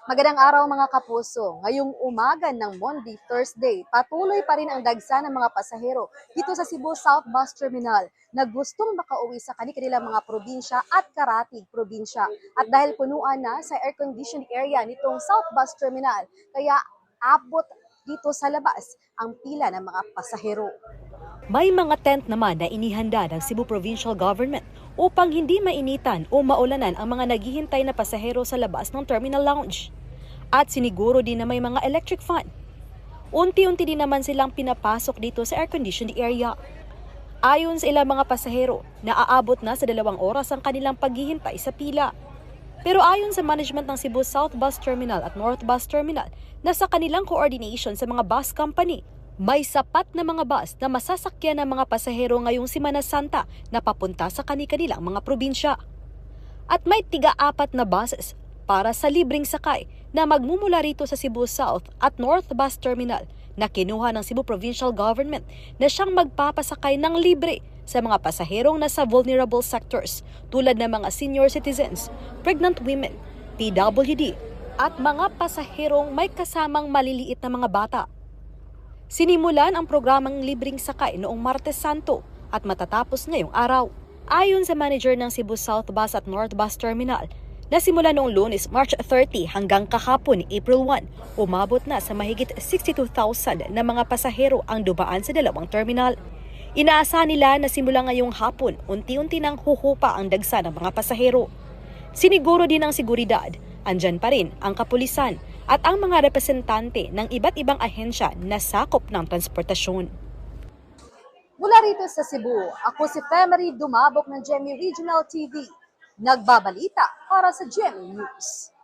Magandang araw mga kapuso. Ngayong umaga ng Monday, Thursday, patuloy pa rin ang dagsa ng mga pasahero dito sa Cebu South Bus Terminal na gustong makauwi sa kanilang mga probinsya at karatig probinsya. At dahil punuan na sa air-conditioned area nitong South Bus Terminal, kaya abot dito sa labas ang pila ng mga pasahero. May mga tent naman na inihanda ng Cebu Provincial Government upang hindi mainitan o maulanan ang mga naghihintay na pasahero sa labas ng terminal lounge. At siniguro din na may mga electric fan. Unti-unti din naman silang pinapasok dito sa air-conditioned area. Ayon sa ilang mga pasahero, naaabot na sa 2 oras ang kanilang paghihintay sa pila. Pero ayon sa management ng Cebu South Bus Terminal at North Bus Terminal na sa kanilang coordination sa mga bus company, may sapat na mga bus na masasakyan ng mga pasahero ngayong Semana Santa na papunta sa kanilang mga probinsya. At may 4 na buses para sa libreng sakay na magmumula rito sa Cebu South at North Bus Terminal na kinuha ng Cebu Provincial Government na siyang magpapasakay ng libre sa mga pasaherong nasa vulnerable sectors tulad ng mga senior citizens, pregnant women, PWD at mga pasaherong may kasamang maliliit na mga bata. Sinimulan ang programang libreng sakay noong Martes Santo at matatapos ngayong araw. Ayon sa manager ng Cebu South Bus at North Bus Terminal, nasimula noong Lunes, March 30 hanggang kahapon, April 1, umabot na sa mahigit 62,000 na mga pasahero ang dumaan sa dalawang terminal. Inaasahan nila na simula ngayong hapon, unti-unti nang huhupa ang dagsa ng mga pasahero. Siniguro din ng seguridad, andyan pa rin ang kapulisan at ang mga representante ng iba't ibang ahensya na sakop ng transportasyon. Mula rito sa Cebu, ako si Femery Dumabok ng GMA Regional TV. Nagbabalita para sa GMA News.